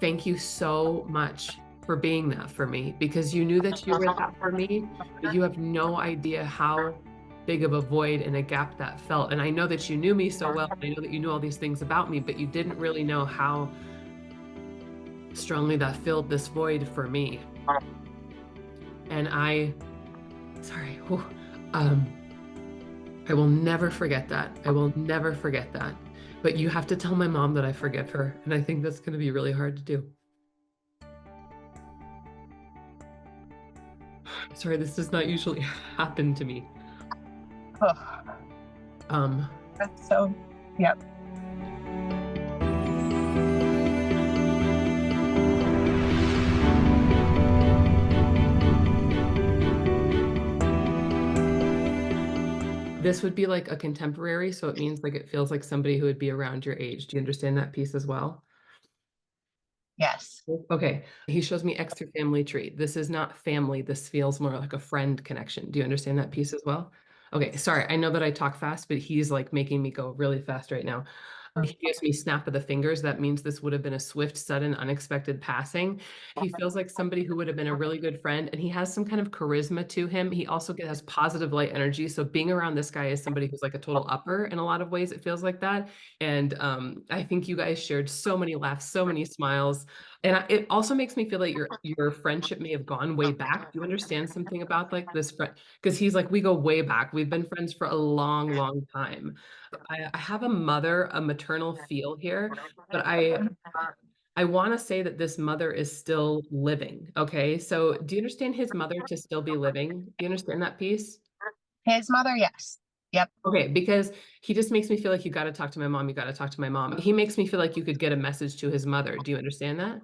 thank you so much for being that for me, because you knew that you were that for me, but you have no idea how big of a void and a gap that felt. And I know that you knew me so well. I know that you knew all these things about me, but you didn't really know how strongly that filled this void for me. And sorry, whew, I will never forget that. I will never forget that. But you have to tell my mom that I forgive her. And I think that's going to be really hard to do. Sorry, this does not usually happen to me. Oh, Um, that's so, yep. this would be like a contemporary, so it means like it feels like somebody who would be around your age. Do you understand that piece as well? Yes. Okay, he shows me extra family tree. This is not family. This feels more like a friend connection. Do you understand that piece as well? Okay, sorry. I know that I talk fast, but he's like making me go really fast right now. He gives me snap of the fingers. That means this would have been a swift, sudden, unexpected passing. He feels like somebody who would have been a really good friend, and he has some kind of charisma to him. He also has positive light energy. So being around this guy is somebody who's like a total upper in a lot of ways. It feels like that. And I think you guys shared so many laughs, so many smiles. And it also makes me feel like your friendship may have gone way back. Do you understand something about like this friend? Because he's like, we go way back. We've been friends for a long, long time. I have a maternal feel here, but I want to say that this mother is still living. Okay. So do you understand his mother to still be living? Do you understand that piece? His mother, yes. Yep. Okay, because he just makes me feel like you got to talk to my mom. You got to talk to my mom. He makes me feel like you could get a message to his mother. Do you understand that?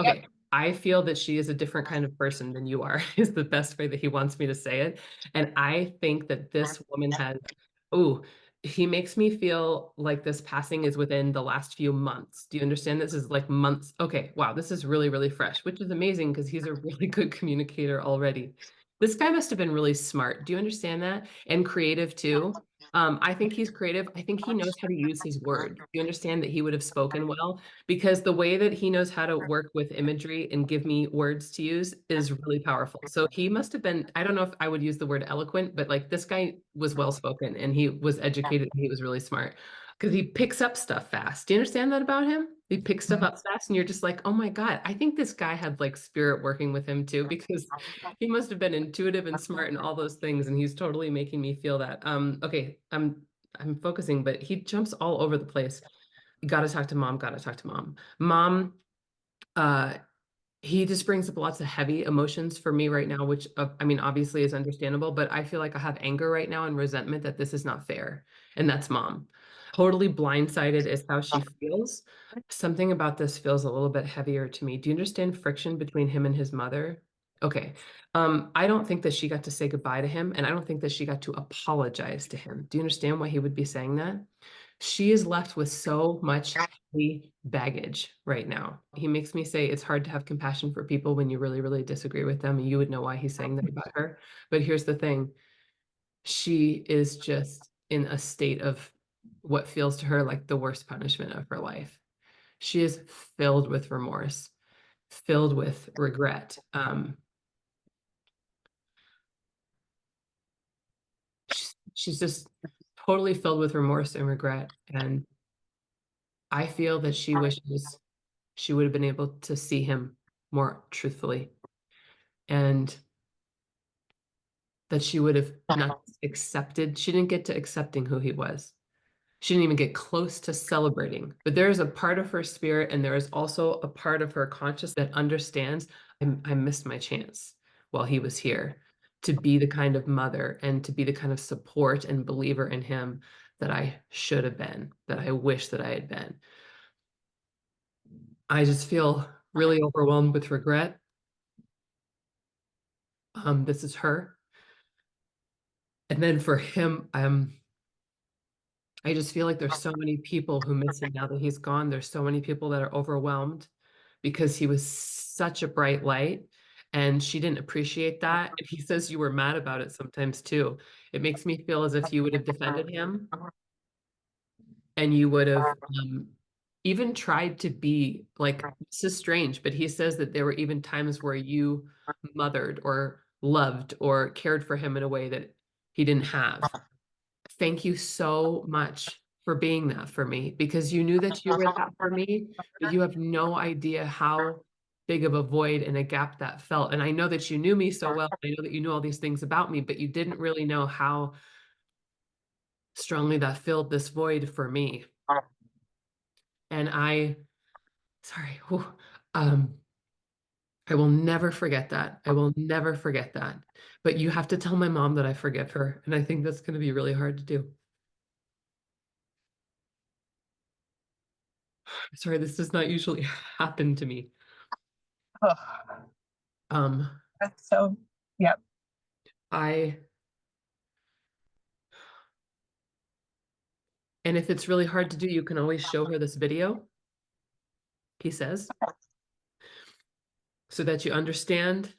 Yep. Okay. I feel that she is a different kind of person than you are, is the best way that he wants me to say it. And I think that this woman has, oh, he makes me feel like this passing is within the last few months. Do you understand? This is like months. Okay. Wow. This is really, really fresh, which is amazing because he's a really good communicator already. This guy must have been really smart. Do you understand that? And creative too. I think he's creative. I think he knows how to use his words. Do you understand that he would have spoken well? Because the way that he knows how to work with imagery and give me words to use is really powerful. So he must have been, I don't know if I would use the word eloquent, but like this guy was well spoken and he was educated and he was really smart because he picks up stuff fast. Do you understand that about him? He picks stuff up fast and you're just like, oh my God, I think this guy had like spirit working with him too, because he must have been intuitive and smart and all those things. And he's totally making me feel that. Okay, I'm focusing, but he jumps all over the place. Gotta talk to mom, gotta talk to mom. Mom, uh, he just brings up lots of heavy emotions for me right now, which I mean, obviously is understandable, but I feel like I have anger right now and resentment that this is not fair. And that's mom. Totally blindsided is how she feels. Something about this feels a little bit heavier to me. Do you understand friction between him and his mother? Okay. I don't think that she got to say goodbye to him, and I don't think that she got to apologize to him. Do you understand why he would be saying that? She is left with so much heavy baggage right now. He makes me say it's hard to have compassion for people when you really, really disagree with them. You would know why he's saying that about her. But here's the thing, she is just in a state of what feels to her like the worst punishment of her life. She is filled with remorse, filled with regret. She's just totally filled with remorse and regret. And I feel that she wishes she would have been able to see him more truthfully, and that she would have not accepted. She didn't get to accepting who he was. She didn't even get close to celebrating. But there is a part of her spirit, and there is also a part of her conscious that understands I missed my chance while he was here to be the kind of mother and to be the kind of support and believer in him that I should have been, that I wish that I had been. I just feel really overwhelmed with regret. This is her. And then for him, I just feel like there's so many people who miss him now that he's gone. There's so many people that are overwhelmed because he was such a bright light and she didn't appreciate that. And he says you were mad about it sometimes too. It makes me feel as if you would have defended him and you would have even tried to be like, this is strange, but he says that there were even times where you mothered or loved or cared for him in a way that he didn't have. Thank you so much for being that for me because you knew that you were that for me, but you have no idea how big of a void and a gap that felt. And I know that you knew me so well. I know that you knew all these things about me, but you didn't really know how strongly that filled this void for me. And sorry, whew, um, I will never forget that. I will never forget that. But you have to tell my mom that I forgive her. And I think that's going to be really hard to do. Sorry, this does not usually happen to me. Oh, Um, that's so, yep. I, and if it's really hard to do, you can always show her this video, he says, so that you understand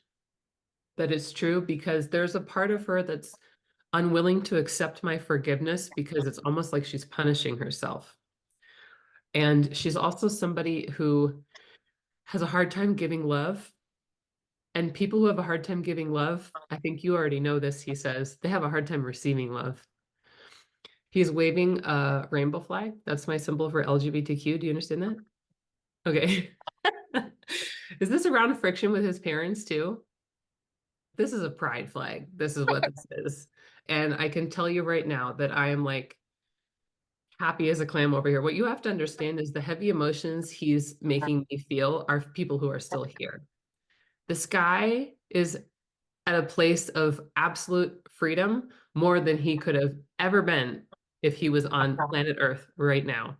that it's true because there's a part of her that's unwilling to accept my forgiveness because it's almost like she's punishing herself. And she's also somebody who has a hard time giving love. And people who have a hard time giving love, I think you already know this, he says, they have a hard time receiving love. He's waving a rainbow flag. That's my symbol for LGBTQ. Do you understand that? Okay. Is this around friction with his parents too? This is a pride flag. This is what this is. And I can tell you right now that I am like happy as a clam over here. What you have to understand is the heavy emotions he's making me feel are people who are still here. This guy is at a place of absolute freedom more than he could have ever been if he was on planet Earth right now.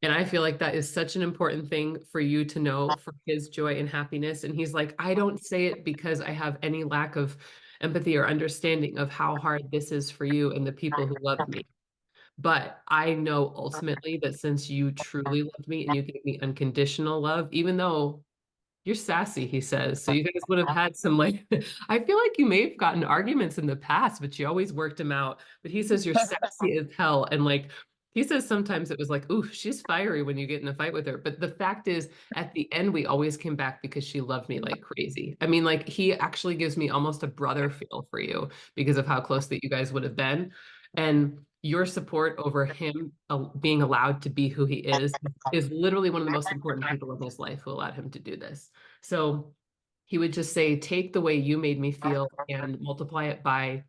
And I feel like that is such an important thing for you to know for his joy and happiness. And he's like, I don't say it because I have any lack of empathy or understanding of how hard this is for you and the people who love me. But I know ultimately that since you truly love me and you gave me unconditional love, even though you're sassy, he says. So you guys would have had some like, I feel like you may have gotten arguments in the past, but you always worked them out. But he says you're sassy as hell. And like, he says sometimes it was like, ooh, she's fiery when you get in a fight with her. But the fact is, at the end, we always came back because she loved me like crazy. I mean, like, he actually gives me almost a brother feel for you because of how close that you guys would have been. And your support over him being allowed to be who he is literally one of the most important people in his life who allowed him to do this. So he would just say, take the way you made me feel and multiply it by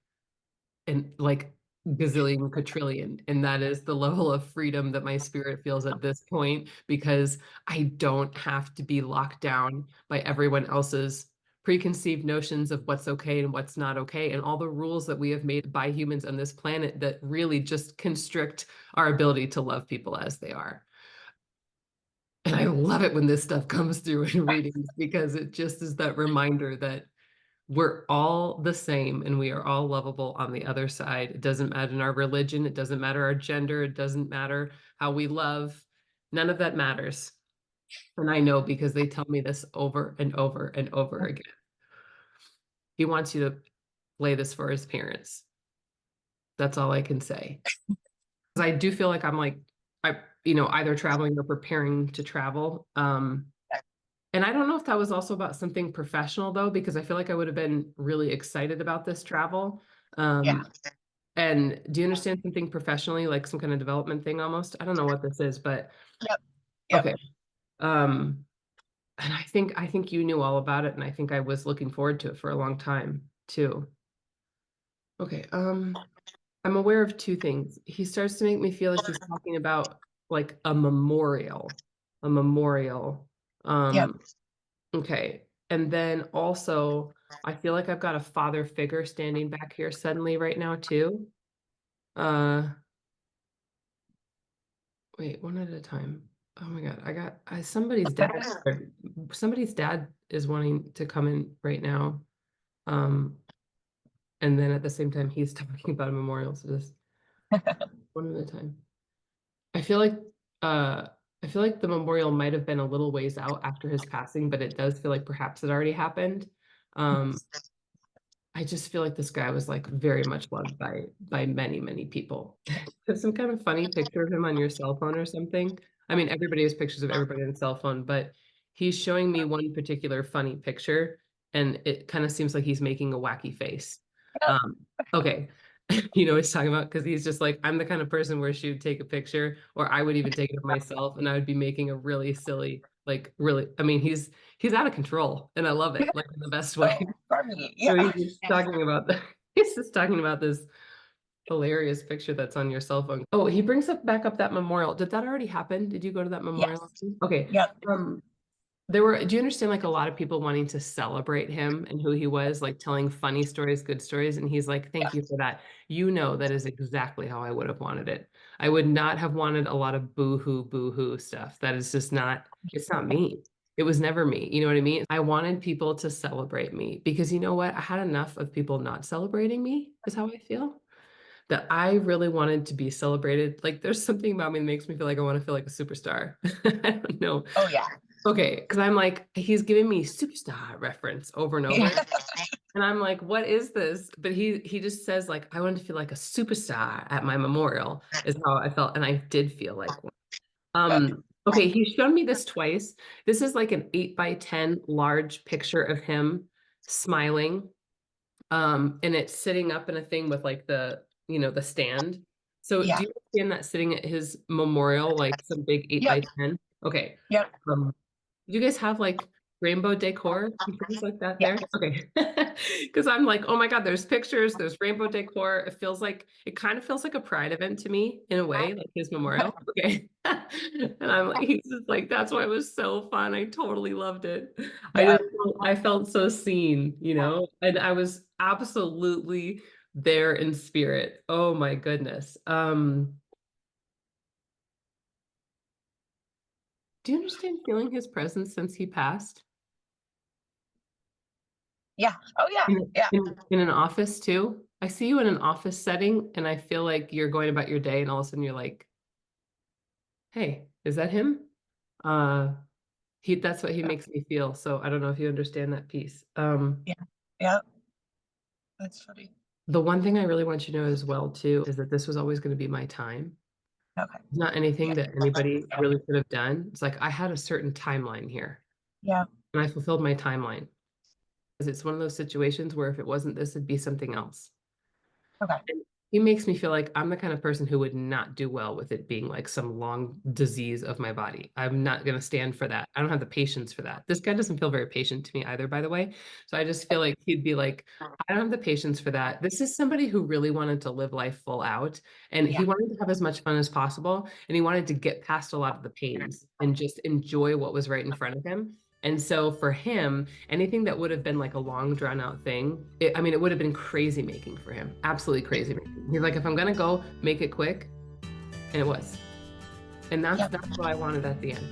and like gazillion quadrillion. And that is the level of freedom that my spirit feels at this point because I don't have to be locked down by everyone else's preconceived notions of what's okay and what's not okay, and all the rules that we have made by humans on this planet that really just constrict our ability to love people as they are. And I love it when this stuff comes through in readings because it just is that reminder that we're all the same and we are all lovable on the other side. It doesn't matter our religion, it doesn't matter our gender, it doesn't matter how we love. None of that matters. And I know because they tell me this over and over and over again. He wants you to play this for his parents. That's all I can say. Because I do feel like I'm like, either traveling or preparing to travel. And I don't know if that was also about something professional though, because I feel like I would have been really excited about this travel. Yeah. Um, and do you understand something professionally, like some kind of development thing almost? I don't know what this is, but Yep. Yep. okay. Um, and I think you knew all about it, and I think I was looking forward to it for a long time too. Okay. I'm aware of two things. He starts to make me feel like he's talking about like a memorial, a memorial. Yep. Um, Okay. And then also, I feel like I've got a father figure standing back here suddenly right now too. Uh, wait, one at a time. Oh my God, somebody's dad is wanting to come in right now. Um, and then at the same time, he's talking about a memorial. So just one at a time. I feel like uh I feel like the memorial might have been a little ways out after his passing, but it does feel like perhaps it already happened. Um, I just feel like this guy was like very much loved by many, many people. Have some kind of funny picture of him on your cell phone or something. I mean, everybody has pictures of everybody on a cell phone, but he's showing me one particular funny picture, and it kind of seems like he's making a wacky face. Yep. Okay. You know what he's talking about? Because he's just like, I'm the kind of person where she would take a picture, or I would even take it of myself, and I would be making a really silly, like really, I mean, he's out of control, and I love it, like in the best way. So funny. So Yeah. he's just talking about this hilarious picture that's on your cell phone. Oh, he brings up back up that memorial. Did that already happen? Did you go to that memorial? Yes. Okay. Yep. Do you understand like a lot of people wanting to celebrate him and who he was, like telling funny stories, good stories? And he's like, thank you Yes. for that. You know, that is exactly how I would have wanted it. I would not have wanted a lot of boo hoo stuff. That is just not, it's not me. It was never me. You know what I mean? I wanted people to celebrate me because you know what? I had enough of people not celebrating me, is how I feel. That I really wanted to be celebrated. Like there's something about me that makes me feel like I want to feel like a superstar. I don't know. Oh yeah. Okay, because I'm like, he's giving me superstar reference over and over. Yeah. And I'm like, what is this? But he just says, like, I wanted to feel like a superstar at my memorial, is how I felt. And I did feel like one. Okay, he's shown me this twice. This is like an 8 by 10 large picture of him smiling. And it's sitting up in a thing with like the stand. So Yeah. do you understand that sitting at his memorial, like some big eight Yep. by ten? Okay. Yep. Um, do you guys have like rainbow decor and things like that Yeah. there? Okay. Because I'm like, oh my God, there's pictures, there's rainbow decor. It kind of feels like a pride event to me in a way, like his memorial. Okay. And I'm like, he's just like, that's why it was so fun. I totally loved it. Yeah. I felt so seen, and I was absolutely there in spirit. Oh my goodness. Do you understand feeling his presence since he passed? Yeah. Oh yeah. In, Yeah. in an office too. I see you in an office setting and I feel like you're going about your day and all of a sudden you're like, hey, is that him? Uh that's what he makes me feel. So I don't know if you understand that piece. Yeah. Yeah. That's funny. The one thing I really want you to know as well too is that this was always going to be my time. Okay. It's not anything Yeah. that anybody really could have done. It's like I had a certain timeline here Yeah. and I fulfilled my timeline. Because it's one of those situations where if it wasn't this, it'd be something else. Okay. And he makes me feel like I'm the kind of person who would not do well with it being like some long disease of my body. I'm not going to stand for that. I don't have the patience for that. This guy doesn't feel very patient to me either, by the way. So I just feel like he'd be like, I don't have the patience for that. This is somebody who really wanted to live life full out and Yeah. he wanted to have as much fun as possible. And he wanted to get past a lot of the pains and just enjoy what was right in front of him. And so for him, anything that would have been like a long drawn out thing, I mean, it would have been crazy making for him. Absolutely crazy making. He's like, if I'm gonna go, make it quick. And it was. And that's Yep. that's what I wanted at the end.